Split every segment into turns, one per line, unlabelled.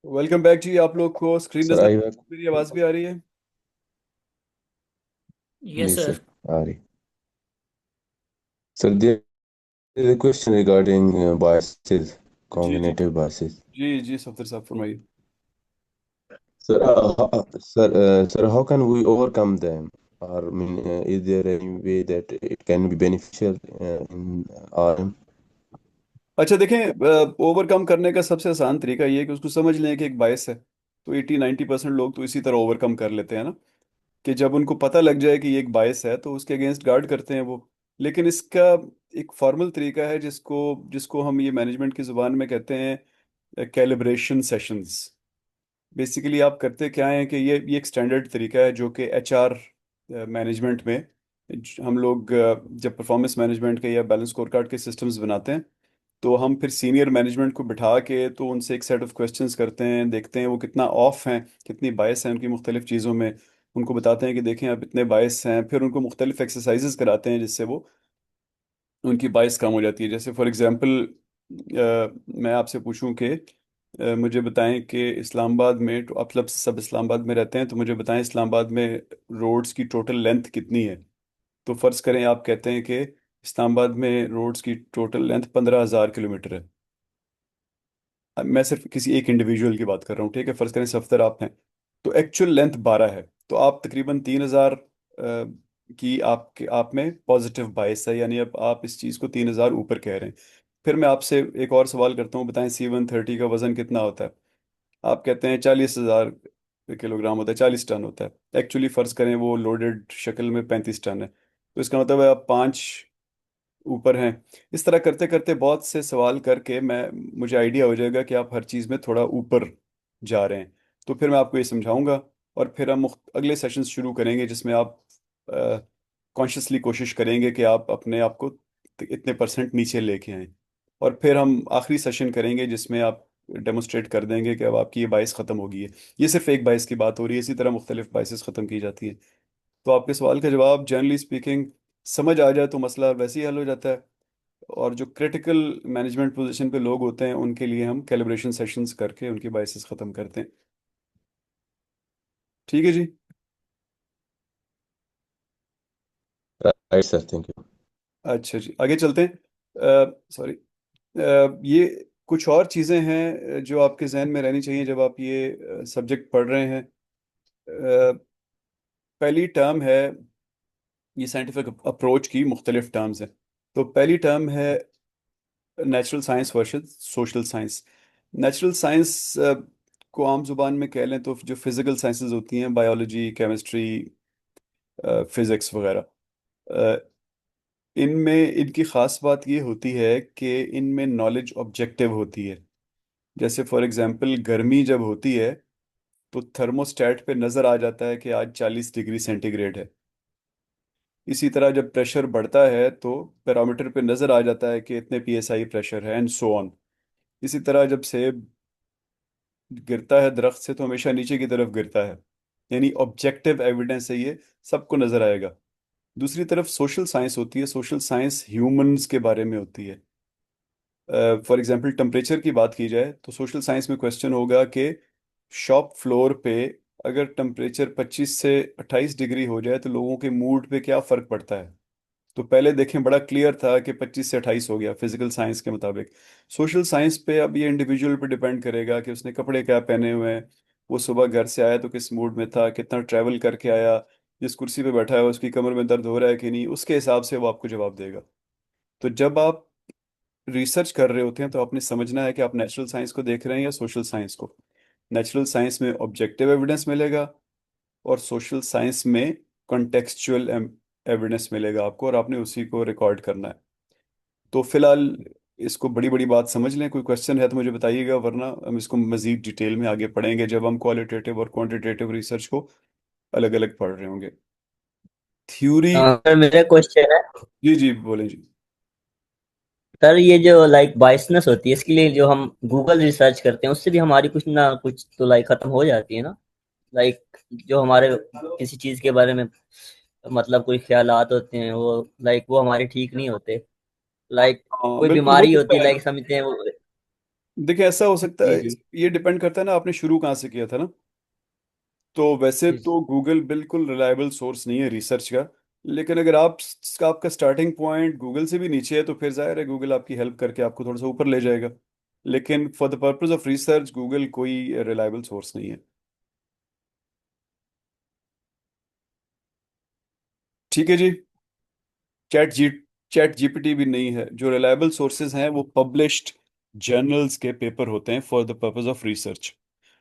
Welcome back जी। आप लोग को स्क्रीन
सर
नजर,
आई बैक।
मेरी आवाज भी आ रही है?
जी
यस
सर,
सर।
आ रही। Sir, there is a question regarding biases,
जी जी
cognitive biases.
जी जी, सफदर साहब फरमाइए।
Sir, sir, how can we overcome them? Or I mean, is there any way that it can be beneficial in RM?
अच्छा देखें, ओवरकम करने का सबसे आसान तरीका ये है कि उसको समझ लें कि एक बायस है। तो 80-90% लोग तो इसी तरह ओवरकम कर लेते हैं ना, कि जब उनको पता लग जाए कि ये एक बायस है तो उसके अगेंस्ट गार्ड करते हैं वो। लेकिन इसका एक फॉर्मल तरीका है जिसको जिसको हम ये मैनेजमेंट की जुबान में कहते हैं कैलिब्रेशन सेशंस। बेसिकली आप करते क्या है कि ये एक स्टैंडर्ड तरीका है जो कि एचआर मैनेजमेंट में हम लोग जब परफॉर्मेंस मैनेजमेंट के या बैलेंस स्कोर कार्ड के सिस्टम्स बनाते हैं तो हम फिर सीनियर मैनेजमेंट को बिठा के तो उनसे एक सेट ऑफ क्वेश्चंस करते हैं, देखते हैं वो कितना ऑफ हैं, कितनी बायस हैं उनकी मुख्तलिफ चीज़ों में। उनको बताते हैं कि देखें आप इतने बायस हैं, फिर उनको मुख्तलिफ एक्सरसाइजेस कराते हैं जिससे वो उनकी बाइस कम हो जाती है। जैसे फॉर एग्जांपल मैं आपसे पूछूं कि मुझे बताएं कि इस्लामाबाद में, तो आप सब इस्लामाबाद में रहते हैं, तो मुझे बताएं इस्लामाबाद में रोड्स की टोटल लेंथ कितनी है। तो फर्ज करें आप कहते हैं कि इस्लामाबाद में रोड्स की टोटल लेंथ 15,000 किलोमीटर है। अब मैं सिर्फ किसी एक इंडिविजुअल की बात कर रहा हूँ, ठीक है? फर्ज करें सफदर आप हैं, तो एक्चुअल लेंथ 12 है। तो आप तकरीबन 3,000 की आप में पॉजिटिव बायस है, यानी अब आप इस चीज़ को 3,000 ऊपर कह रहे हैं। फिर मैं आपसे एक और सवाल करता हूँ, बताएं C-130 का वजन कितना होता है? आप कहते हैं 40,000 किलोग्राम होता है, 40 टन होता है। एक्चुअली फर्ज करें वो लोडेड शक्ल में 35 टन है, तो इसका मतलब है आप 5 ऊपर हैं। इस तरह करते करते बहुत से सवाल करके मैं मुझे आइडिया हो जाएगा कि आप हर चीज़ में थोड़ा ऊपर जा रहे हैं। तो फिर मैं आपको ये समझाऊंगा और फिर हम अगले सेशन शुरू करेंगे जिसमें आप कॉन्शियसली कोशिश करेंगे कि आप अपने आप को इतने परसेंट नीचे लेके आएं। और फिर हम आखिरी सेशन करेंगे जिसमें आप डेमोस्ट्रेट कर देंगे कि अब आपकी ये बाइस ख़त्म हो गई है। ये सिर्फ एक बाइस की बात हो रही है, इसी तरह मुख्तलिफ बाइसेस ख़त्म की जाती हैं। तो आपके सवाल का जवाब जनरली स्पीकिंग समझ आ जाए तो मसला वैसे ही हल हो जाता है। और जो क्रिटिकल मैनेजमेंट पोजीशन पे लोग होते हैं उनके लिए हम कैलिब्रेशन सेशंस करके उनकी बायसेस ख़त्म करते हैं। ठीक है जी।
Right, sir. Thank you.
अच्छा जी, आगे चलते हैं। सॉरी, ये कुछ और चीज़ें हैं जो आपके जहन में रहनी चाहिए जब आप ये सब्जेक्ट पढ़ रहे हैं। पहली टर्म है, ये साइंटिफिक अप्रोच की मुख्तलिफ टर्म्स हैं। तो पहली टर्म है natural science versus social science. Natural science को आम जुबान में कह लें तो जो फिजिकल साइंसेज होती हैं, बायोलॉजी, केमिस्ट्री, फिजिक्स वगैरह, अ, इनमें इनकी ख़ास बात ये होती है कि इनमें नॉलेज ऑब्जेक्टिव होती है। जैसे फॉर एग्जांपल गर्मी जब होती है तो थर्मोस्टेट पे नज़र आ जाता है कि आज 40 डिग्री सेंटीग्रेड है। इसी तरह जब प्रेशर बढ़ता है तो पैरामीटर पे नज़र आ जाता है कि इतने PSI प्रेशर है, एंड सो ऑन। इसी तरह जब सेब गिरता है दरख्त से तो हमेशा नीचे की तरफ गिरता है, यानी ऑब्जेक्टिव एविडेंस है ये, सबको नजर आएगा। दूसरी तरफ सोशल साइंस होती है। सोशल साइंस ह्यूमंस के बारे में होती है। फॉर एग्जांपल टेम्परेचर की बात की जाए तो सोशल साइंस में क्वेश्चन होगा कि शॉप फ्लोर पे अगर टेम्परेचर 25 से 28 डिग्री हो जाए तो लोगों के मूड पे क्या फर्क पड़ता है। तो पहले देखें बड़ा क्लियर था कि 25 से 28 हो गया फिजिकल साइंस के मुताबिक। सोशल साइंस पे अब ये इंडिविजुअल पे डिपेंड करेगा कि उसने कपड़े क्या पहने हुए हैं, वो सुबह घर से आया तो किस मूड में था, कितना ट्रैवल करके आया, जिस कुर्सी पे बैठा है उसकी कमर में दर्द हो रहा है कि नहीं, उसके हिसाब से वो आपको जवाब देगा। तो जब आप रिसर्च कर रहे होते हैं तो आपने समझना है कि आप नेचुरल साइंस को देख रहे हैं या सोशल साइंस को। नेचुरल साइंस में ऑब्जेक्टिव एविडेंस मिलेगा और सोशल साइंस में कॉन्टेक्सचुअल एविडेंस मिलेगा आपको, और आपने उसी को रिकॉर्ड करना है। तो फिलहाल इसको बड़ी बड़ी बात समझ लें। कोई क्वेश्चन है तो मुझे बताइएगा, वरना हम इसको मजीद डिटेल में आगे पढ़ेंगे जब हम क्वालिटेटिव और क्वांटिटेटिव रिसर्च को अलग अलग पढ़ रहे होंगे। थ्योरी।
सर मेरा क्वेश्चन है।
जी जी बोलें जी।
सर ये जो बाइसनेस होती है इसके लिए जो हम गूगल रिसर्च करते हैं उससे भी हमारी कुछ ना कुछ तो खत्म हो जाती है ना। लाइक जो हमारे किसी चीज के बारे में कोई ख्यालात होते हैं वो वो हमारे ठीक नहीं होते। लाइक
हाँ
कोई
बिल्कुल हो
बीमारी होती
सकता
है
है ना।
समझते हैं वो।
देखिए ऐसा हो सकता
जी
है,
जी।
ये डिपेंड करता है ना आपने शुरू कहाँ से किया था ना। तो वैसे
जी
तो गूगल बिल्कुल रिलायबल सोर्स नहीं है रिसर्च का। लेकिन अगर आपका स्टार्टिंग पॉइंट गूगल से भी नीचे है तो फिर जाहिर है गूगल आपकी हेल्प करके आपको थोड़ा सा ऊपर ले जाएगा। लेकिन for the purpose of research Google कोई रिलायबल सोर्स नहीं है। ठीक है जी। चैट जी चैट जीपीटी भी नहीं है। जो रिलायबल सोर्सेज हैं वो पब्लिश्ड जर्नल्स के पेपर होते हैं for the purpose of research.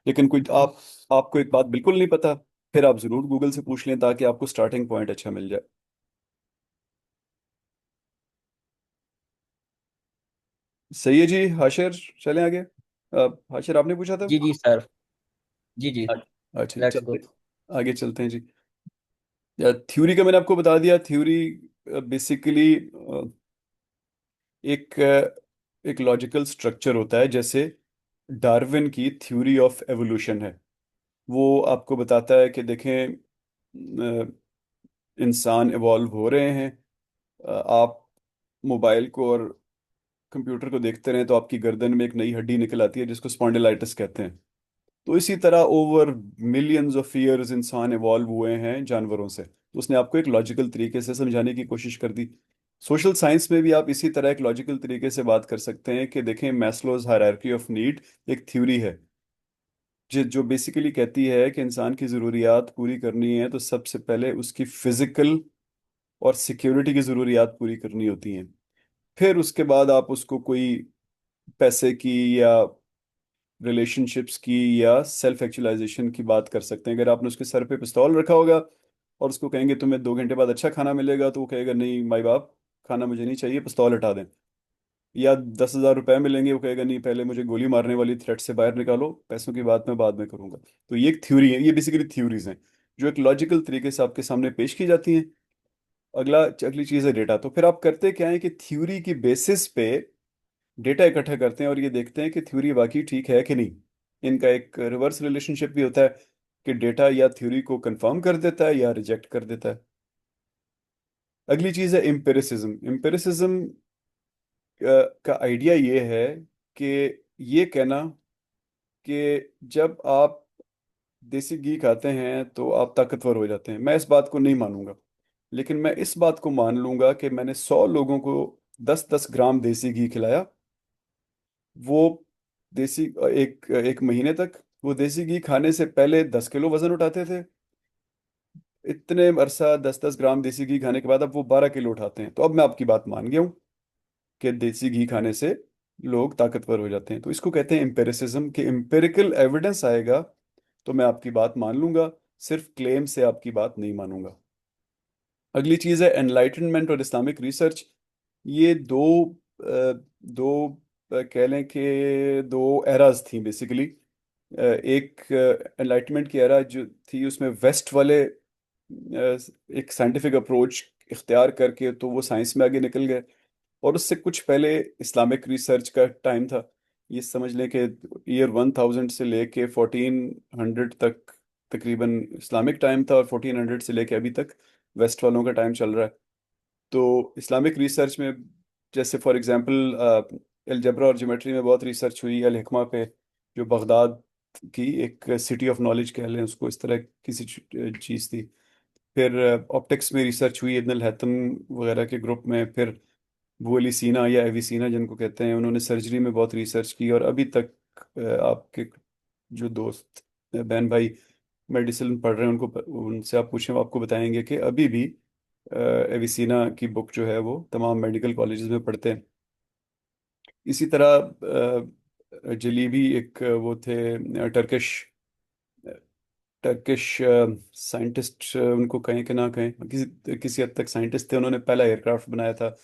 लेकिन कोई आपको एक बात बिल्कुल नहीं पता, फिर आप जरूर गूगल से पूछ लें ताकि आपको स्टार्टिंग पॉइंट अच्छा मिल जाए। सही है जी हाशिर। चलें आगे। हाशिर आपने पूछा था।
जी जी सर। जी जी।
अच्छा
लेट्स
चलते,
गो।
आगे चलते हैं जी। थ्योरी का मैंने आपको बता दिया। थ्योरी बेसिकली एक एक लॉजिकल स्ट्रक्चर होता है, जैसे डार्विन की थ्योरी ऑफ एवोल्यूशन है। वो आपको बताता है कि देखें इंसान इवॉल्व हो रहे हैं। आप मोबाइल को और कंप्यूटर को देखते रहें तो आपकी गर्दन में एक नई हड्डी निकल आती है जिसको स्पॉन्डिलाइटिस कहते हैं। तो इसी तरह ओवर मिलियंस ऑफ ईयर्स इंसान इवॉल्व हुए हैं जानवरों से। तो उसने आपको एक लॉजिकल तरीके से समझाने की कोशिश कर दी। सोशल साइंस में भी आप इसी तरह एक लॉजिकल तरीके से बात कर सकते हैं कि देखें मैस्लोज हायरार्की ऑफ नीड एक थ्योरी है जो बेसिकली कहती है कि इंसान की ज़रूरियात पूरी करनी है तो सबसे पहले उसकी फिजिकल और सिक्योरिटी की ज़रूरियात पूरी करनी होती हैं। फिर उसके बाद आप उसको कोई पैसे की या रिलेशनशिप्स की या सेल्फ एक्चुअलाइजेशन की बात कर सकते हैं। अगर आपने उसके सर पे पिस्तौल रखा होगा और उसको कहेंगे तुम्हें 2 घंटे बाद अच्छा खाना मिलेगा, तो वो कहेगा नहीं माई बाप, खाना मुझे नहीं चाहिए, पिस्तौल हटा दें। या 10,000 रुपए मिलेंगे, वो कहेगा नहीं पहले मुझे गोली मारने वाली थ्रेट से बाहर निकालो, पैसों की बात मैं बाद में करूंगा। तो ये एक थ्योरी है, ये बेसिकली थ्योरीज हैं जो एक लॉजिकल तरीके से आपके सामने पेश की जाती हैं। अगली चीज़ है डेटा। तो फिर आप करते क्या है कि थ्योरी की बेसिस पे डेटा इकट्ठा करते हैं और ये देखते हैं कि थ्योरी वाकई ठीक है कि नहीं। इनका एक रिवर्स रिलेशनशिप भी होता है कि डेटा या थ्योरी को कंफर्म कर देता है या रिजेक्ट कर देता है। अगली चीज़ है एम्पिरिसिज्म। एम्पिरिसिज्म का आइडिया ये है कि ये कहना कि जब आप देसी घी खाते हैं तो आप ताकतवर हो जाते हैं। मैं इस बात को नहीं मानूंगा। लेकिन मैं इस बात को मान लूंगा कि मैंने 100 लोगों को 10-10 ग्राम देसी घी खिलाया। वो देसी एक एक महीने तक वो देसी घी खाने से पहले 10 किलो वजन उठाते थे। इतने अरसा 10-10 ग्राम देसी घी खाने के बाद अब वो 12 किलो उठाते हैं। तो अब मैं आपकी बात मान गया हूँ कि देसी घी खाने से लोग ताकतवर हो जाते हैं। तो इसको कहते हैं एम्पेरिसिज्म, कि एम्पेरिकल एविडेंस आएगा तो मैं आपकी बात मान लूंगा, सिर्फ क्लेम से आपकी बात नहीं मानूंगा। अगली चीज है एनलाइटनमेंट और इस्लामिक रिसर्च। ये दो कह लें कि दो एराज थी बेसिकली। एक एनलाइटमेंट की एरा जो थी उसमें वेस्ट वाले एक साइंटिफिक अप्रोच इख्तियार करके तो वो साइंस में आगे निकल गए। और उससे कुछ पहले इस्लामिक रिसर्च का टाइम था। ये समझ लें कि ईयर 1000 से लेके 1400 तक तकरीबन इस्लामिक टाइम था, और 1400 से लेके अभी तक वेस्ट वालों का टाइम चल रहा है। तो इस्लामिक रिसर्च में जैसे फॉर एग्जांपल अलजबरा और ज्योमेट्री में बहुत रिसर्च हुई। अल हिकमा पे, जो बगदाद की एक सिटी ऑफ नॉलेज कह लें उसको, इस तरह किसी चीज़ थी। फिर ऑप्टिक्स में रिसर्च हुई इब्न अल हैथम वगैरह के ग्रुप में। फिर वो अली सीना या एविसीना जिनको कहते हैं, उन्होंने सर्जरी में बहुत रिसर्च की। और अभी तक आपके जो दोस्त बहन भाई मेडिसिन पढ़ रहे हैं उनको उनसे आप पूछें वो आपको बताएंगे कि अभी भी एविसीना की बुक जो है वो तमाम मेडिकल कॉलेजेस में पढ़ते हैं। इसी तरह जलीबी एक वो थे टर्किश टर्किश साइंटिस्ट, उनको कहें कि ना कहें, किसी किसी हद तक साइंटिस्ट थे। उन्होंने पहला एयरक्राफ्ट बनाया था।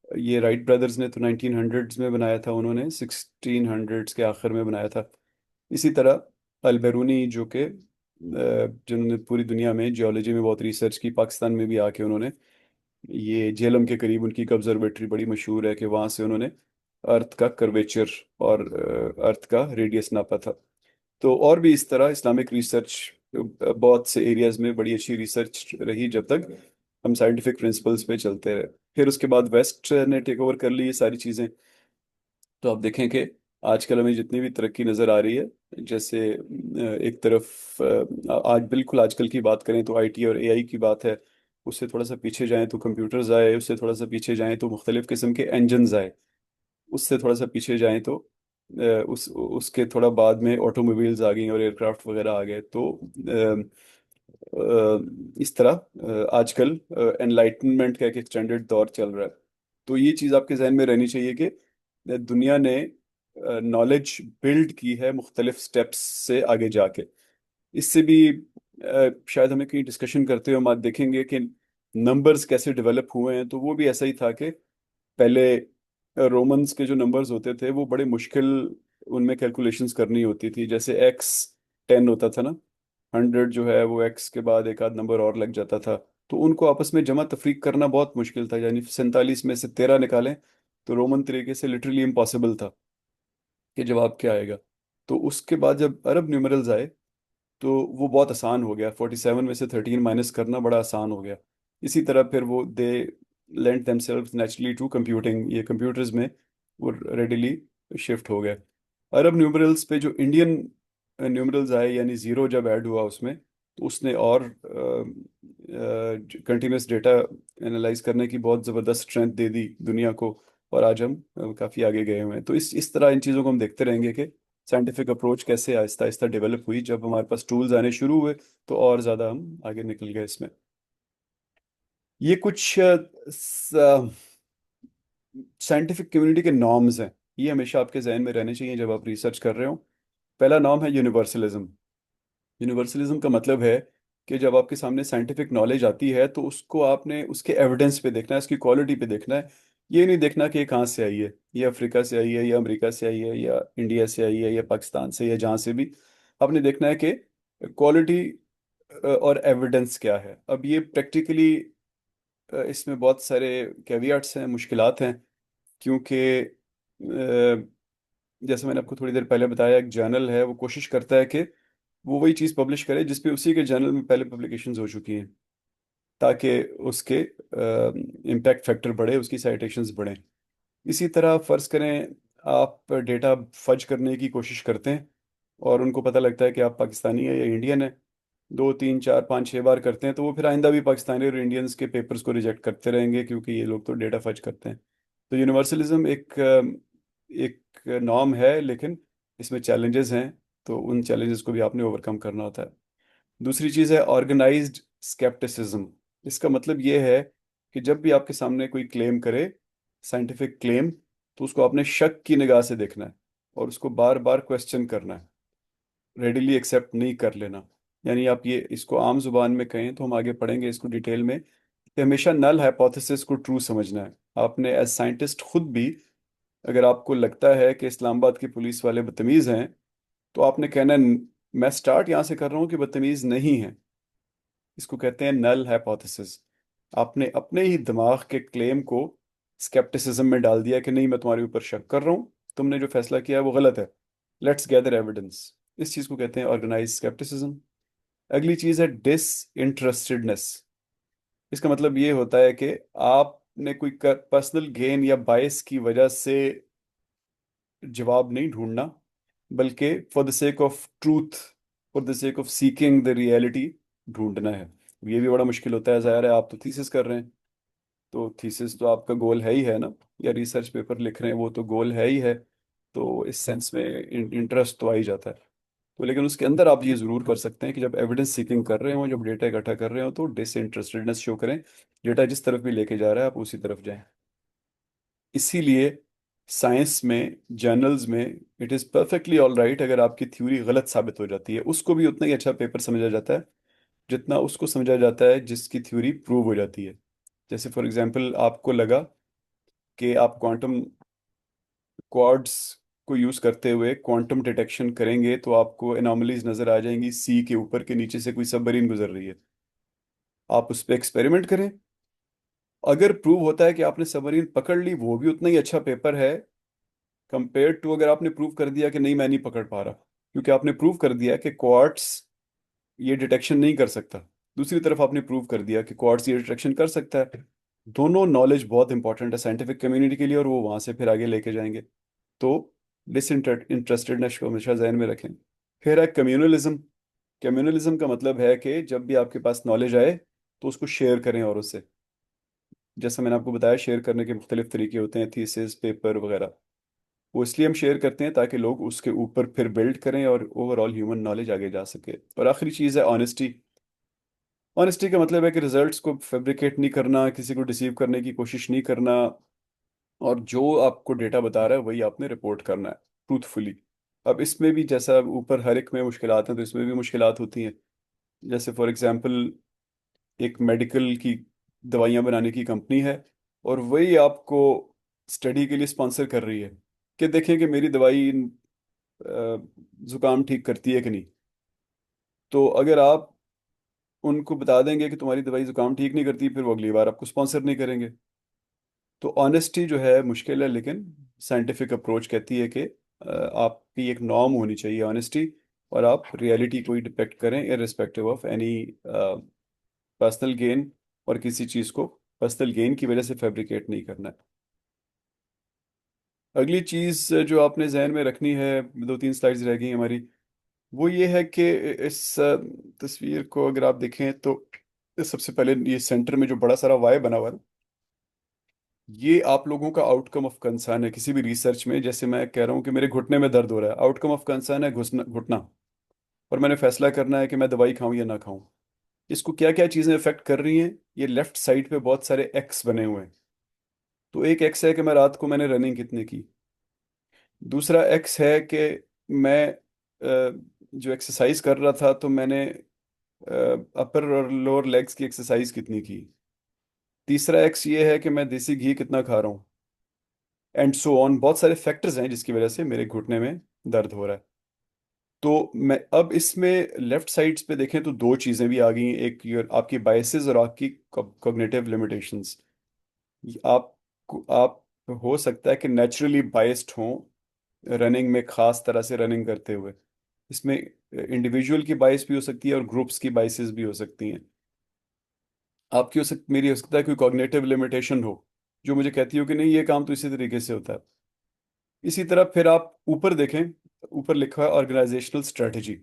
ये राइट ब्रदर्स ने तो 1900s में बनाया था, उन्होंने 1600s के आखिर में बनाया था। इसी तरह अलबेरूनी जो कि जिन्होंने पूरी दुनिया में जियोलॉजी में बहुत रिसर्च की, पाकिस्तान में भी आके उन्होंने ये झेलम के करीब उनकी एक ऑब्जर्वेटरी बड़ी मशहूर है कि वहाँ से उन्होंने अर्थ का कर्वेचर और अर्थ का रेडियस नापा था। तो और भी इस तरह इस्लामिक रिसर्च बहुत से एरियाज में बड़ी अच्छी रिसर्च रही जब तक हम साइंटिफिक प्रिंसिपल्स पे चलते रहे। फिर उसके बाद वेस्ट ने टेक ओवर कर ली ये सारी चीज़ें। तो आप देखें कि आजकल हमें जितनी भी तरक्की नज़र आ रही है, जैसे एक तरफ आज बिल्कुल आजकल की बात करें तो आईटी और एआई की बात है। उससे थोड़ा सा पीछे जाएं तो कंप्यूटर्स आए, उससे थोड़ा सा पीछे जाएं तो मुख्तलिफ किस्म के इंजन्स आए, उससे थोड़ा सा पीछे जाएं तो उस उसके थोड़ा बाद में ऑटोमोबाइल्स आ गई और एयरक्राफ्ट वगैरह आ गए। तो इस तरह आजकल एनलाइटनमेंट का एक एक्सटेंडेड दौर चल रहा है। तो ये चीज़ आपके जहन में रहनी चाहिए कि दुनिया ने नॉलेज बिल्ड की है मुख्तलिफ स्टेप्स से आगे जाके। इससे भी शायद हमें कहीं डिस्कशन करते हुए हम आज देखेंगे कि नंबर्स कैसे डेवलप हुए हैं। तो वो भी ऐसा ही था कि पहले रोमन्स के जो नंबर्स होते थे वो बड़े मुश्किल, उनमें कैलकुलेशंस करनी होती थी। जैसे एक्स 10 होता था ना, 100 जो है वो एक्स के बाद एक आध नंबर और लग जाता था। तो उनको आपस में जमा तफरीक करना बहुत मुश्किल था, यानी 47 में से 13 निकालें तो रोमन तरीके से लिटरली इम्पॉसिबल था कि जवाब क्या आएगा। तो उसके बाद जब अरब न्यूमरल्स आए तो वो बहुत आसान हो गया, 47 में से 13 माइनस करना बड़ा आसान हो गया। इसी तरह फिर वो they lent themselves naturally to computing, ये कंप्यूटर्स में वो रेडिली शिफ्ट हो गए। अरब न्यूमरल्स पे जो इंडियन न्यूमरल्स आए, यानी ज़ीरो जब ऐड हुआ उसमें, तो उसने और कंटिन्यूस डेटा एनालाइज करने की बहुत ज़बरदस्त स्ट्रेंथ दे दी दुनिया को। और आज हम काफ़ी आगे गए हुए हैं। तो इस तरह इन चीज़ों को हम देखते रहेंगे कि साइंटिफिक अप्रोच कैसे आहिस्ता आहिस्ता डेवलप हुई। जब हमारे पास टूल्स आने शुरू हुए तो और ज़्यादा हम आगे निकल गए इसमें। ये कुछ साइंटिफिक कम्युनिटी के नॉर्म्स हैं, ये हमेशा आपके जहन में रहने चाहिए जब आप रिसर्च कर रहे हो। पहला नॉर्म है यूनिवर्सलिज्म। यूनिवर्सलिज्म का मतलब है कि जब आपके सामने साइंटिफिक नॉलेज आती है तो उसको आपने उसके एविडेंस पे देखना है, उसकी क्वालिटी पे देखना है। ये नहीं देखना कि ये कहाँ से आई है, ये अफ्रीका से आई है या अमेरिका से आई है या इंडिया से आई है या पाकिस्तान से या जहाँ से भी। आपने देखना है कि क्वालिटी और एविडेंस क्या है। अब ये प्रैक्टिकली इसमें बहुत सारे कैवियट्स हैं, मुश्किलात हैं, क्योंकि जैसे मैंने आपको थोड़ी देर पहले बताया, एक जर्नल है वो कोशिश करता है कि वो वही चीज़ पब्लिश करे जिसपे उसी के जर्नल में पहले पब्लिकेशंस हो चुकी हैं, ताकि उसके इम्पैक्ट फैक्टर बढ़े, उसकी साइटेशंस बढ़ें। इसी तरह फ़र्ज़ करें आप डेटा फज करने की कोशिश करते हैं और उनको पता लगता है कि आप पाकिस्तानी है या इंडियन है, दो तीन चार पाँच छः बार करते हैं तो वो फिर आइंदा भी पाकिस्तानी और इंडियंस के पेपर्स को रिजेक्ट करते रहेंगे, क्योंकि ये लोग तो डेटा फज करते हैं। तो यूनिवर्सलिज्म एक नॉर्म है, लेकिन इसमें चैलेंजेस हैं। तो उन चैलेंजेस को भी आपने ओवरकम करना होता है। दूसरी चीज़ है ऑर्गेनाइज्ड स्केप्टिसिज्म। इसका मतलब ये है कि जब भी आपके सामने कोई क्लेम करे, साइंटिफिक क्लेम, तो उसको आपने शक की निगाह से देखना है और उसको बार बार क्वेश्चन करना है, रेडिली एक्सेप्ट नहीं कर लेना। यानी आप ये इसको आम जुबान में कहें तो हम आगे पढ़ेंगे इसको डिटेल में, कि हमेशा नल हाइपोथेसिस को ट्रू समझना है। आपने एज साइंटिस्ट खुद भी, अगर आपको लगता है कि इस्लामाबाद की पुलिस वाले बदतमीज़ हैं, तो आपने कहना है, मैं स्टार्ट यहाँ से कर रहा हूँ कि बदतमीज़ नहीं है। इसको कहते हैं नल हाइपोथेसिस। आपने अपने ही दिमाग के क्लेम को स्केप्टिसिज्म में डाल दिया कि नहीं, मैं तुम्हारे ऊपर शक कर रहा हूँ, तुमने जो फैसला किया है वो गलत है, लेट्स गैदर एविडेंस। इस चीज़ को कहते हैं ऑर्गेनाइज स्केप्टिसिज्म। अगली चीज़ है डिसइंटरेस्टेडनेस। इसका मतलब ये होता है कि आपने कोई पर्सनल गेन या बायस की वजह से जवाब नहीं ढूंढना, बल्कि for the sake of truth, for the sake of seeking the reality ढूंढना है। ये भी बड़ा मुश्किल होता है, ज़ाहिर है आप तो थीसिस कर रहे हैं, तो थीसिस तो आपका गोल है ही है ना, या रिसर्च पेपर लिख रहे हैं वो तो गोल है ही है। तो इस सेंस में इंटरेस्ट तो आ ही जाता है। तो लेकिन उसके अंदर आप ये ज़रूर कर सकते हैं कि जब एविडेंस सीकिंग कर रहे हो, जब डेटा इकट्ठा कर रहे हो, तो डिसइंटरेस्टेडनेस शो करें। डेटा जिस तरफ भी लेके जा रहा है आप उसी तरफ जाएं। इसीलिए साइंस में, जर्नल्स में, it is perfectly all right अगर आपकी थ्योरी गलत साबित हो जाती है, उसको भी उतना ही अच्छा पेपर समझा जाता है जितना उसको समझा जाता है जिसकी थ्योरी प्रूव हो जाती है। जैसे फॉर एग्जांपल आपको लगा कि आप क्वांटम क्वाड्स को यूज़ करते हुए क्वांटम डिटेक्शन करेंगे तो आपको एनॉमलीज नज़र आ जाएंगी, सी के ऊपर के नीचे से कोई सबमरीन गुजर रही है। आप उस पर एक्सपेरिमेंट करें, अगर प्रूव होता है कि आपने सबमरीन पकड़ ली, वो भी उतना ही अच्छा पेपर है कंपेयर टू अगर आपने प्रूव कर दिया कि नहीं मैं नहीं पकड़ पा रहा, क्योंकि आपने प्रूव कर दिया कि क्वार्ट्स ये डिटेक्शन नहीं कर सकता। दूसरी तरफ आपने प्रूव कर दिया कि क्वार्ट्स ये डिटेक्शन कर सकता है। दोनों नॉलेज बहुत इंपॉर्टेंट है साइंटिफिक कम्युनिटी के लिए और वो वहां से फिर आगे लेके जाएंगे। तो डिसइंटरेस्टेडनेस को हमेशा जहन में रखें। फिर है कम्युनलिज्म। कम्युनलिज्म का मतलब है कि जब भी आपके पास नॉलेज आए तो उसको शेयर करें और उससे, जैसा मैंने आपको बताया, शेयर करने के मुख्तलिफ तरीके होते हैं, थीसिस, पेपर वगैरह। वो इसलिए हम शेयर करते हैं ताकि लोग उसके ऊपर फिर बिल्ड करें और ओवरऑल ह्यूमन नॉलेज आगे जा सके। और आखिरी चीज़ है ऑनेस्टी। ऑनेस्टी का मतलब है कि रिजल्ट्स को फैब्रिकेट नहीं करना, किसी को डिसीव करने की कोशिश नहीं करना, और जो आपको डेटा बता रहा है वही आपने रिपोर्ट करना है ट्रूथफुली। अब इसमें भी जैसा ऊपर हर एक में मुश्किलात हैं, तो इसमें भी मुश्किलात होती हैं। जैसे फॉर एग्जांपल, एक मेडिकल की दवाइयाँ बनाने की कंपनी है, और वही आपको स्टडी के लिए स्पॉन्सर कर रही है कि देखें कि मेरी दवाई जुकाम ठीक करती है कि नहीं। तो अगर आप उनको बता देंगे कि तुम्हारी दवाई जुकाम ठीक नहीं करती, फिर वो अगली बार आपको स्पॉन्सर नहीं करेंगे। तो ऑनेस्टी जो है मुश्किल है, लेकिन साइंटिफिक अप्रोच कहती है कि आपकी एक नॉर्म होनी चाहिए ऑनेस्टी, और आप रियलिटी को ही डिपेक्ट करें irrespective of any personal gain, और किसी चीज़ को पर्सनल गेन की वजह से फैब्रिकेट नहीं करना है। अगली चीज़ जो आपने जहन में रखनी है, 2-3 स्लाइड्स रह गई हमारी, वो ये है कि इस तस्वीर को अगर आप देखें तो सबसे पहले ये सेंटर में जो बड़ा सारा वाई बना हुआ है, ये आप लोगों का आउटकम ऑफ कंसर्न है किसी भी रिसर्च में। जैसे मैं कह रहा हूँ कि मेरे घुटने में दर्द हो रहा है, आउटकम ऑफ कंसर्न है घुसना घुटना, और मैंने फैसला करना है कि मैं दवाई खाऊं या ना खाऊं। इसको क्या क्या चीज़ें इफेक्ट कर रही हैं, ये लेफ्ट साइड पे बहुत सारे एक्स बने हुए हैं। तो एक एक्स है कि मैं रात को मैंने रनिंग कितने की। दूसरा एक्स है कि मैं जो एक्सरसाइज कर रहा था तो मैंने अपर और लोअर लेग्स की एक्सरसाइज कितनी की। तीसरा एक्स ये है कि मैं देसी घी कितना खा रहा हूँ, एंड सो ऑन। बहुत सारे फैक्टर्स हैं जिसकी वजह से मेरे घुटने में दर्द हो रहा है। तो मैं अब इसमें लेफ्ट साइड्स पे देखें तो दो चीज़ें भी आ गई हैं, एक आपकी बायसेस और आपकी कॉग्निटिव लिमिटेशंस। आप हो सकता है कि नेचुरली बायस्ड हों रनिंग में, खास तरह से रनिंग करते हुए। इसमें इंडिविजुअल की बाइस भी हो सकती है और ग्रुप्स की बाइसेस भी हो सकती हैं। आपकी मेरी हो सकता है कोई कॉग्निटिव लिमिटेशन हो जो मुझे कहती हो कि नहीं, ये काम तो इसी तरीके से होता है। इसी तरह फिर आप ऊपर देखें, ऊपर लिखा है ऑर्गेनाइजेशनल स्ट्रेटजी।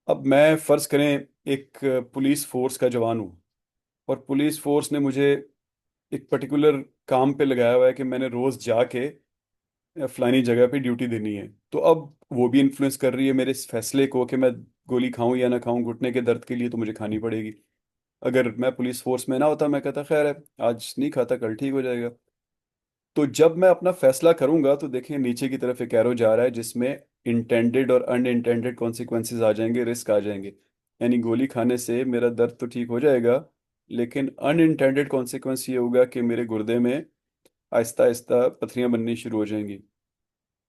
अब मैं फर्ज करें एक पुलिस फोर्स का जवान हूँ, और पुलिस फोर्स ने मुझे एक पर्टिकुलर काम पे लगाया हुआ है कि मैंने रोज जाके फलानी जगह पे ड्यूटी देनी है। तो अब वो भी इन्फ्लुएंस कर रही है मेरे इस फैसले को कि मैं गोली खाऊं या ना खाऊं। घुटने के दर्द के लिए तो मुझे खानी पड़ेगी। अगर मैं पुलिस फोर्स में ना होता, मैं कहता खैर है, आज नहीं खाता, कल ठीक हो जाएगा। तो जब मैं अपना फैसला करूंगा तो देखें नीचे की तरफ एक एरो जा रहा है जिसमें इंटेंडेड और अनइंटेंडेड कॉन्सिक्वेंसेज आ जाएंगे, रिस्क आ जाएंगे। यानी गोली खाने से मेरा दर्द तो ठीक हो जाएगा, लेकिन अनइंटेंडेड कॉन्सिक्वेंस ये होगा कि मेरे गुर्दे में आहिस्ता आहिस्ता पथरियां बननी शुरू हो जाएंगी,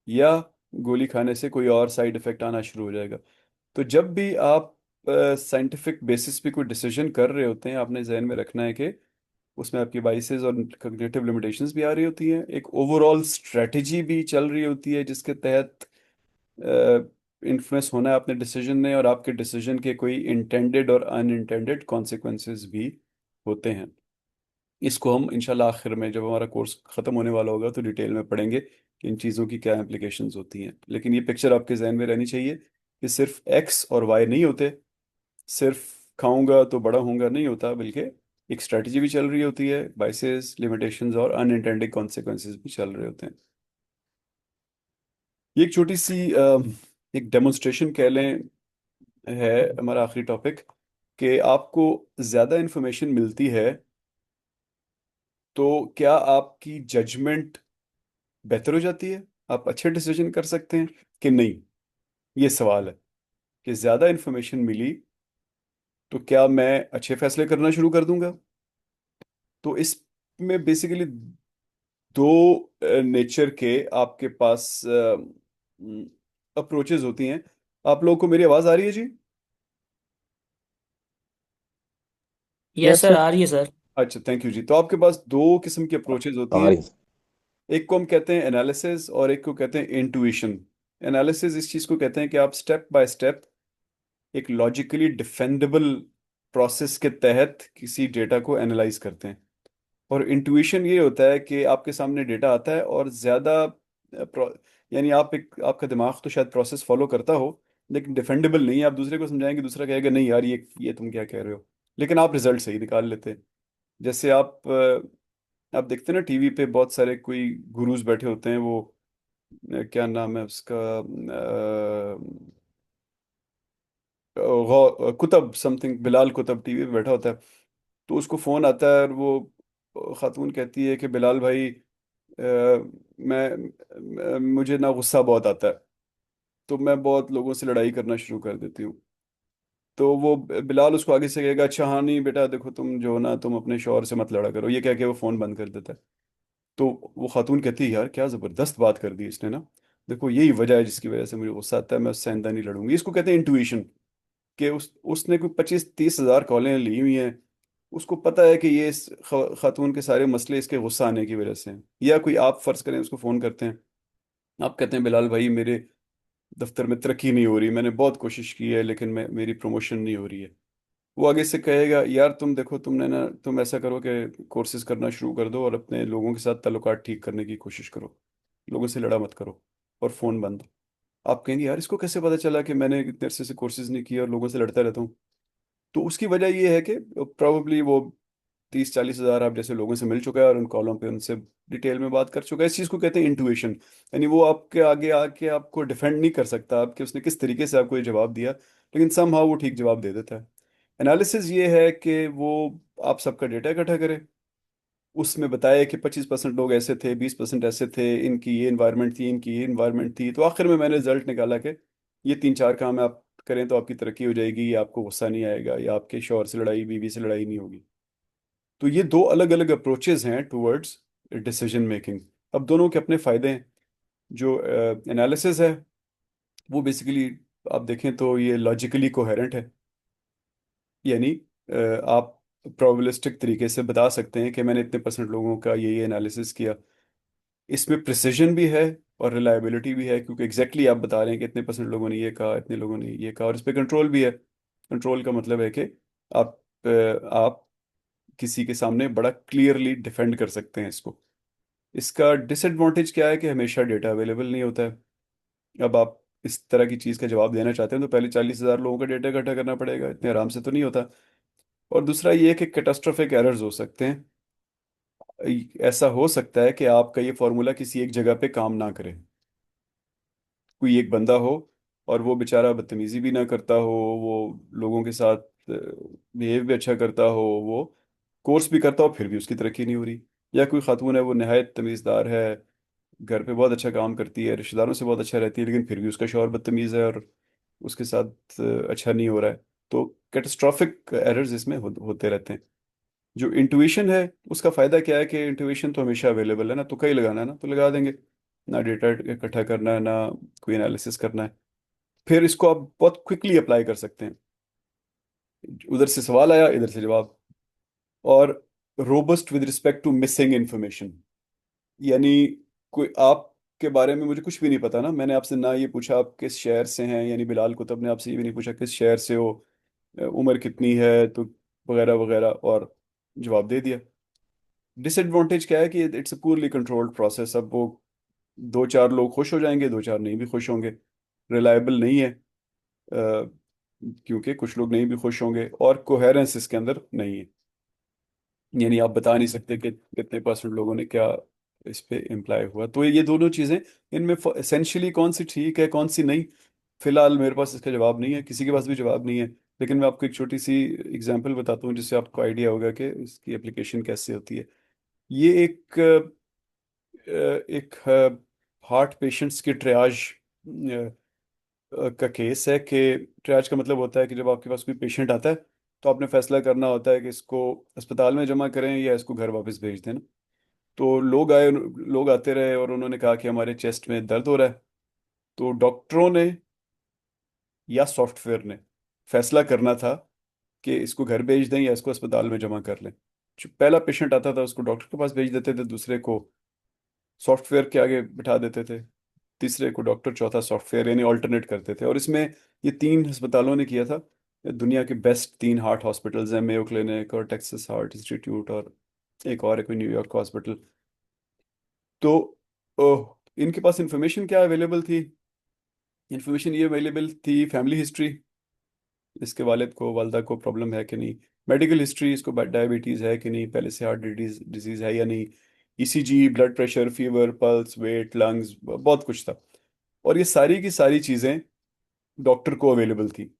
या गोली खाने से कोई और साइड इफेक्ट आना शुरू हो जाएगा। तो जब भी आप साइंटिफिक बेसिस पे कोई डिसीजन कर रहे होते हैं, आपने जहन में रखना है कि उसमें आपकी बाइसेस और कॉग्निटिव लिमिटेशंस भी आ रही होती हैं, एक ओवरऑल स्ट्रेटजी भी चल रही होती है जिसके तहत इन्फ्लुएंस होना है अपने डिसीजन ने, और आपके डिसीजन के कोई इंटेंडेड और अनइंटेंडेड कॉन्सिक्वेंसेस भी होते हैं। इसको हम इंशाल्लाह आखिर में जब हमारा कोर्स ख़त्म होने वाला होगा तो डिटेल में पढ़ेंगे कि इन चीज़ों की क्या इम्प्लीकेशंस होती हैं। लेकिन ये पिक्चर आपके जहन में रहनी चाहिए कि सिर्फ एक्स और वाई नहीं होते, सिर्फ खाऊंगा तो बड़ा होऊंगा नहीं होता, बल्कि एक स्ट्रेटजी भी चल रही होती है, बाइसेस, लिमिटेशंस और अनइंटेंडेड कॉन्सिक्वेंसेस भी चल रहे होते हैं। ये एक छोटी सी एक डेमोन्स्ट्रेशन कह लें है हमारा आखिरी टॉपिक, कि आपको ज़्यादा इन्फॉर्मेशन मिलती है तो क्या आपकी जजमेंट बेहतर हो जाती है, आप अच्छे डिसीजन कर सकते हैं कि नहीं, ये सवाल है। कि ज़्यादा इन्फॉर्मेशन मिली तो क्या मैं अच्छे फैसले करना शुरू कर दूंगा। तो इसमें बेसिकली दो नेचर के आपके पास अप्रोचेज होती हैं। आप लोगों को मेरी आवाज़ आ रही है जी?
Yes
yes
sir,
sir.
आ रही है सर।
अच्छा, थैंक यू जी। तो आपके पास दो किस्म की अप्रोचेज होती हैं।
आ रही
एक को हम कहते हैं एनालिसिस और एक को कहते हैं इंट्यूशन। एनालिसिस इस चीज़ को कहते हैं कि आप स्टेप बाय स्टेप एक लॉजिकली डिफेंडेबल प्रोसेस के तहत किसी डेटा को एनालाइज करते हैं। और इंट्यूशन ये होता है कि आपके सामने डेटा आता है और ज़्यादा यानी आप एक, आपका दिमाग तो शायद प्रोसेस फॉलो करता हो, लेकिन डिफेंडेबल नहीं है। आप दूसरे को समझाएंगे, दूसरा कहेगा नहीं यार ये तुम क्या कह रहे हो, लेकिन आप रिजल्ट सही निकाल लेते हैं। जैसे आप देखते हैं ना टीवी पे बहुत सारे कोई गुरुज बैठे होते हैं, वो क्या नाम है उसका, कुतब समथिंग, बिलाल कुतब टीवी पे बैठा होता है। तो उसको फोन आता है और वो खातून कहती है कि बिलाल भाई, मुझे ना गुस्सा बहुत आता है, तो मैं बहुत लोगों से लड़ाई करना शुरू कर देती हूँ। तो वो बिलाल उसको आगे से कहेगा अच्छा हाँ नहीं बेटा देखो तुम जो ना तुम अपने शौहर से मत लड़ा करो, ये कह के वो फोन बंद कर देता है। तो वो खातून कहती है यार क्या जबरदस्त बात कर दी इसने ना, देखो यही वजह है जिसकी वजह से मुझे गुस्सा आता है, मैं उससे आइंदा नहीं लड़ूंगी। इसको कहते हैं इंट्यूशन। कि उसने कोई 25-30 हज़ार कॉलें ली हुई हैं, उसको पता है कि ये इस खातून के सारे मसले इसके गुस्सा आने की वजह से हैं। या कोई आप फर्ज करें उसको फ़ोन करते हैं, आप कहते हैं बिलाल भाई मेरे दफ्तर में तरक्की नहीं हो रही, मैंने बहुत कोशिश की है लेकिन मेरी प्रमोशन नहीं हो रही है। वो आगे से कहेगा यार तुम देखो तुमने ना, तुम ऐसा करो कि कोर्सेज करना शुरू कर दो और अपने लोगों के साथ ताल्लुकात ठीक करने की कोशिश करो, लोगों से लड़ा मत करो, और फ़ोन बंद। आप कहेंगे यार इसको कैसे पता चला कि मैंने इतने अरसे से कोर्सेज नहीं किए और लोगों से लड़ता रहता हूँ। तो उसकी वजह ये है कि प्रोबेबली वो 30-40 हज़ार आप जैसे लोगों से मिल चुका है और उन कॉलों पे उनसे डिटेल में बात कर चुका है। इस चीज़ को कहते हैं इंट्यूशन। यानी वो आपके आगे आके आपको डिफेंड नहीं कर सकता आपके उसने किस तरीके से आपको ये जवाब दिया, लेकिन समहाउ वो ठीक जवाब दे देता है। एनालिसिस ये है कि वो आप सबका डेटा इकट्ठा करे, उसमें बताया कि 25% लोग ऐसे थे, 20% ऐसे थे, इनकी ये इन्वायरमेंट थी, इनकी ये इन्वायरमेंट थी, तो आखिर में मैंने रिजल्ट निकाला कि ये 3-4 काम आप करें तो आपकी तरक्की हो जाएगी, या आपको गुस्सा नहीं आएगा, या आपके शौहर से लड़ाई, बीवी से लड़ाई नहीं होगी। तो ये दो अलग अलग अप्रोचेज हैं टूवर्ड्स डिसीजन मेकिंग। अब दोनों के अपने फायदे हैं। जो एनालिसिस है वो बेसिकली आप देखें तो ये लॉजिकली कोहेरेंट है। यानी आप प्रोबेबिलिस्टिक तरीके से बता सकते हैं कि मैंने इतने परसेंट लोगों का ये एनालिसिस किया। इसमें प्रिसिजन भी है और रिलायबिलिटी भी है, क्योंकि एग्जैक्टली आप बता रहे हैं कि इतने परसेंट लोगों ने ये कहा, इतने लोगों ने ये कहा, और इस पे कंट्रोल भी है। कंट्रोल का मतलब है कि आप किसी के सामने बड़ा क्लियरली डिफेंड कर सकते हैं इसको। इसका डिसएडवांटेज क्या है कि हमेशा डेटा अवेलेबल नहीं होता है। अब आप इस तरह की चीज़ का जवाब देना चाहते हैं तो पहले 40,000 लोगों का डेटा इकट्ठा करना पड़ेगा, इतने आराम से तो नहीं होता। और दूसरा ये है कि कैटास्ट्रोफिक एरर्स हो सकते हैं। ऐसा हो सकता है कि आपका ये फॉर्मूला किसी एक जगह पे काम ना करे, कोई एक बंदा हो और वो बेचारा बदतमीजी भी ना करता हो, वो लोगों के साथ बिहेव भी अच्छा करता हो, वो कोर्स भी करता हो, फिर भी उसकी तरक्की नहीं हो रही। या कोई खातून है वो नहायत तमीज़दार है, घर पे बहुत अच्छा काम करती है, रिश्तेदारों से बहुत अच्छा रहती है, लेकिन फिर भी उसका शौहर बदतमीज़ है और उसके साथ अच्छा नहीं हो रहा है। तो कैटास्ट्रॉफिक एरर्स इसमें होते रहते हैं। जो इंट्यूशन है उसका फ़ायदा क्या है कि इंट्यूशन तो हमेशा अवेलेबल है ना, तो कहीं लगाना है ना तो लगा देंगे, ना डेटा इकट्ठा करना है ना कोई एनालिसिस करना है। फिर इसको आप बहुत क्विकली अप्लाई कर सकते हैं, उधर से सवाल आया इधर से जवाब। और robust with respect to missing information. यानी कोई आपके बारे में मुझे कुछ भी नहीं पता ना, मैंने आपसे ना ये पूछा आप किस शहर से हैं, यानी बिलाल कुतुब ने आपसे ये भी नहीं पूछा किस शहर से हो, उम्र कितनी है, तो वगैरह वगैरह, और जवाब दे दिया। डिसएडवांटेज क्या है कि इट्स अ पूरली कंट्रोल्ड प्रोसेस। अब वो 2-4 लोग खुश हो जाएंगे, 2-4 नहीं भी खुश होंगे। रिलायबल नहीं है, क्योंकि कुछ लोग नहीं भी खुश होंगे, और कोहेरेंस इसके अंदर नहीं है। यानी आप बता नहीं सकते कि कितने परसेंट लोगों ने क्या इस पे इम्प्लाई हुआ। तो ये दोनों चीज़ें, इनमें एसेंशियली कौन सी ठीक है कौन सी नहीं, फिलहाल मेरे पास इसका जवाब नहीं है, किसी के पास भी जवाब नहीं है। लेकिन मैं आपको एक छोटी सी एग्जांपल बताता हूँ जिससे आपको आइडिया होगा कि इसकी एप्लीकेशन कैसे होती है। ये एक हार्ट पेशेंट्स की ट्रियाज का केस है। कि ट्रियाज का मतलब होता है कि जब आपके पास कोई पेशेंट आता है तो आपने फैसला करना होता है कि इसको अस्पताल में जमा करें या इसको घर वापस भेज दें ना। तो लोग आते रहे और उन्होंने कहा कि हमारे चेस्ट में दर्द हो रहा है। तो डॉक्टरों ने या सॉफ्टवेयर ने फैसला करना था कि इसको घर भेज दें या इसको अस्पताल में जमा कर लें। जो पहला पेशेंट आता था उसको डॉक्टर के पास भेज देते थे, दूसरे को सॉफ्टवेयर के आगे बिठा देते थे, तीसरे को डॉक्टर, चौथा सॉफ्टवेयर, यानी ऑल्टरनेट करते थे। और इसमें ये 3 अस्पतालों ने किया था। दुनिया के बेस्ट 3 हार्ट हॉस्पिटल्स हैं, मेयो क्लिनिक और टेक्सास हार्ट इंस्टीट्यूट, और एक और है कोई न्यूयॉर्क हॉस्पिटल। तो इनके पास इंफॉर्मेशन क्या अवेलेबल थी? इंफॉर्मेशन ये अवेलेबल थी, फैमिली हिस्ट्री, इसके वालिद को वालदा को प्रॉब्लम है कि नहीं, मेडिकल हिस्ट्री, इसको डायबिटीज़ है कि नहीं, पहले से हार्ट डिजीज़ है या नहीं, ECG, blood pressure, fever, pulse, weight, lungs, बहुत कुछ था। और ये सारी की सारी चीज़ें डॉक्टर को अवेलेबल थी,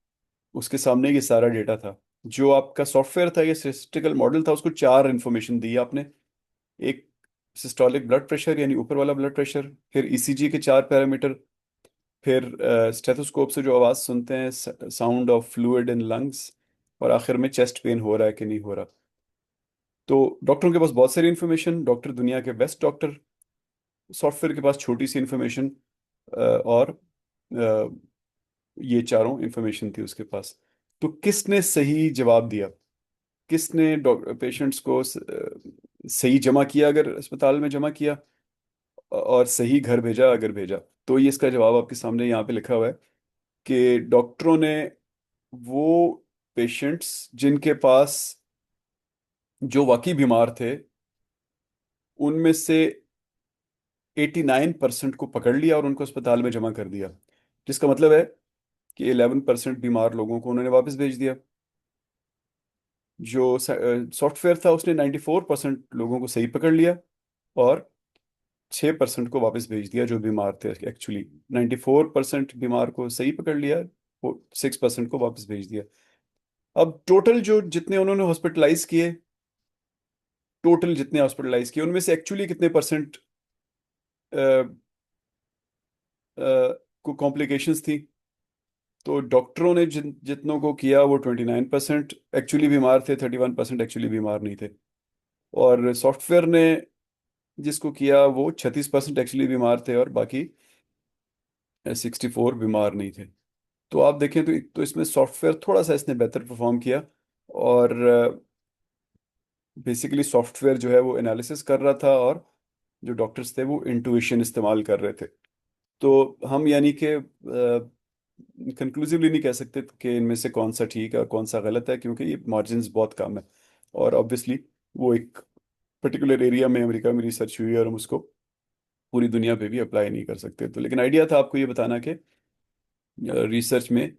उसके सामने ये सारा डेटा था। जो आपका सॉफ्टवेयर था, ये स्टैटिस्टिकल मॉडल था, उसको चार इन्फॉर्मेशन दी आपने। एक सिस्टोलिक ब्लड प्रेशर यानी ऊपर वाला ब्लड प्रेशर, फिर ईसीजी के चार पैरामीटर, फिर स्टेथोस्कोप से जो आवाज़ सुनते हैं, sound of fluid in lungs, और आखिर में चेस्ट पेन हो रहा है कि नहीं हो रहा। तो डॉक्टरों के पास बहुत सारी इन्फॉर्मेशन, डॉक्टर दुनिया के बेस्ट डॉक्टर, सॉफ्टवेयर के पास छोटी सी इन्फॉर्मेशन, और ये चारों इन्फॉर्मेशन थी उसके पास। तो किसने सही जवाब दिया? किसने पेशेंट्स को सही जमा किया, अगर अस्पताल में जमा किया, और सही घर भेजा अगर भेजा? तो ये इसका जवाब आपके सामने यहाँ पे लिखा हुआ है कि डॉक्टरों ने वो पेशेंट्स जिनके पास, जो वाकई बीमार थे, उनमें से 89% को पकड़ लिया और उनको अस्पताल में जमा कर दिया। जिसका मतलब है कि 11% बीमार लोगों को उन्होंने वापस भेज दिया। जो सॉफ्टवेयर था, उसने 94% लोगों को सही पकड़ लिया और 6% को वापस भेज दिया जो बीमार थे। एक्चुअली 94% बीमार को सही पकड़ लिया, वो 6% को वापस भेज दिया। अब टोटल जो जितने उन्होंने हॉस्पिटलाइज किए, टोटल जितने हॉस्पिटलाइज किए, उनमें से एक्चुअली कितने परसेंट को कॉम्प्लिकेशंस थी? तो डॉक्टरों ने जितनों को किया वो 29% एक्चुअली बीमार थे, 31% एक्चुअली बीमार नहीं थे। और सॉफ्टवेयर ने जिसको किया वो 36% एक्चुअली बीमार थे और बाकी 64 बीमार नहीं थे। तो आप देखें तो इसमें सॉफ्टवेयर थोड़ा सा इसने बेहतर परफॉर्म किया। और बेसिकली सॉफ्टवेयर जो है वो एनालिसिस कर रहा था, और जो डॉक्टर्स थे वो इंटुइशन इस्तेमाल कर रहे थे। तो हम यानी कि कंक्लूसिवली नहीं कह सकते कि इनमें से कौन सा ठीक है और कौन सा गलत है, क्योंकि ये मार्जिन्स बहुत कम है। और ऑब्वियसली वो एक पर्टिकुलर एरिया में अमेरिका में रिसर्च हुई है और हम उसको पूरी दुनिया पे भी अप्लाई नहीं कर सकते। तो लेकिन आइडिया था आपको ये बताना कि रिसर्च में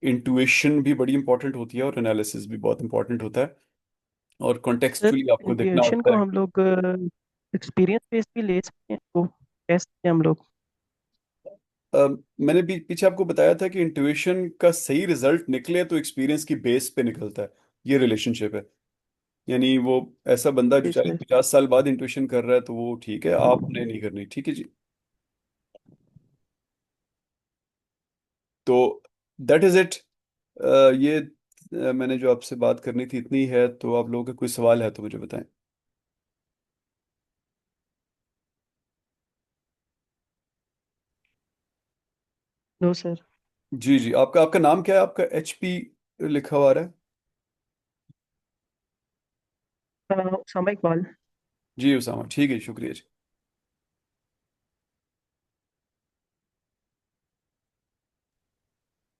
इंटुइशन भी बड़ी इंपॉर्टेंट होती है और एनालिसिस भी बहुत इंपॉर्टेंट होता है, और
सर
कॉन्टेक्सचुअली आपको देखना
इंट्यूशन
होता
को
है।
हम लोग एक्सपीरियंस बेस भी ले सकते हैं, वो कह सकते हैं हम लोग।
मैंने पीछे आपको बताया था कि इंट्यूशन का सही रिजल्ट निकले तो एक्सपीरियंस की बेस पे निकलता है। ये रिलेशनशिप है। यानी वो ऐसा बंदा जो
जी
40-50 साल बाद इंट्यूशन कर रहा है तो वो ठीक है, आपने नहीं करनी, ठीक है जी। तो दैट इज इट। ये मैंने जो आपसे बात करनी थी इतनी है। तो आप लोगों का कोई सवाल है तो मुझे बताएं।
No sir.
जी जी, आपका आपका नाम क्या है? आपका HP लिखा हुआ आ रहा है।
उसामा इकबाल।
जी उसामा, ठीक है, शुक्रिया जी।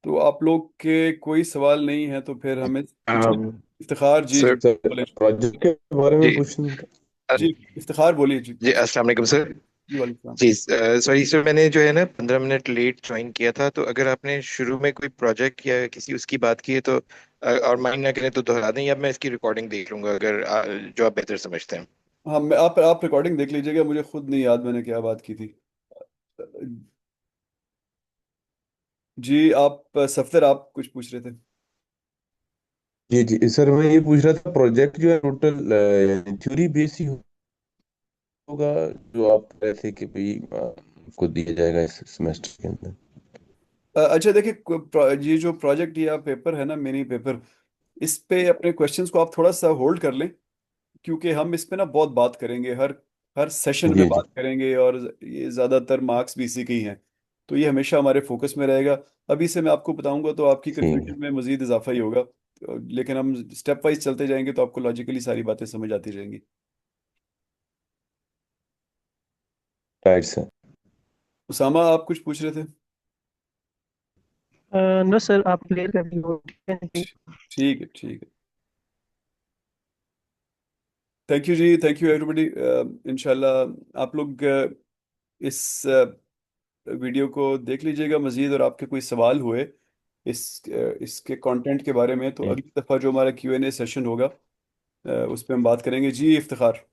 तो आप लोग के कोई सवाल नहीं है तो फिर हमें कुछ
um,
इफ्तिखार, जी जी
सर
सर
बोले।
प्रोजेक्ट के बारे में
जी
पूछना था।
अ-
जी इफ्तिखार बोलिए जी।
जी अस्सलाम वालेकुम सर।
जी वालेकुम
जी सॉरी सर, मैंने जो है ना 15 मिनट लेट ज्वाइन किया था, तो अगर आपने शुरू में कोई प्रोजेक्ट या किसी उसकी बात की है तो और माइंड ना करें तो दोहरा दें, या मैं इसकी रिकॉर्डिंग देख लूंगा अगर जो आप बेहतर समझते हैं।
हाँ, मैं आप रिकॉर्डिंग देख लीजिएगा, मुझे खुद नहीं याद मैंने क्या बात की थी। जी आप सफदर, आप कुछ पूछ रहे थे?
जी जी सर, मैं ये पूछ रहा था प्रोजेक्ट जो है टोटल थ्योरी बेस ही होगा, जो आप कह रहे थे कि भाई को दिया जाएगा इस सेमेस्टर के अंदर।
अच्छा देखिए, ये जो प्रोजेक्ट या पेपर है ना, मिनी पेपर, इस पे अपने क्वेश्चंस को आप थोड़ा सा होल्ड कर लें, क्योंकि हम इस पे ना बहुत बात करेंगे, हर हर सेशन में
जी जी
बात करेंगे, और ये ज़्यादातर मार्क्स भी इसी के ही हैं। तो ये हमेशा हमारे फोकस में रहेगा। अभी से मैं आपको बताऊंगा तो आपकी
ठीक है।
कन्फ्यूजन में मजीद इजाफा ही होगा, लेकिन हम स्टेप वाइज चलते जाएंगे तो आपको लॉजिकली सारी बातें समझ आती जाएंगी।
Right sir.
उसामा, आप कुछ पूछ रहे थे?
नो सर, आप क्लियर कर दीजिए।
ठीक है, ठीक है। थैंक यू जी, थैंक यू एवरीबॉडी। इंशाल्लाह आप लोग इस वीडियो को देख लीजिएगा मज़ीद, और आपके कोई सवाल हुए इसके कंटेंट के बारे में, तो
जी
अगली दफ़ा जो हमारा Q&A सेशन होगा उस पर हम बात करेंगे। जी Iftikhar.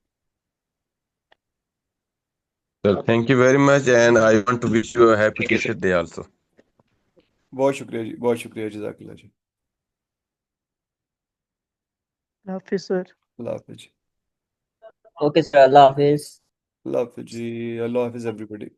Sir, thank you very much and I want to wish you a happy
thank you
teacher
sir.
Day also.
बहुत शुक्रिया जी, बहुत शुक्रिया, जज़ाकल्लाह जी।
हाफिज सर।
अल्लाह हाफिज जी।
ओके सर, अल्लाह हाफिज।
अल्लाह हाफिज जी। अल्लाह हाफिज एवरीबॉडी।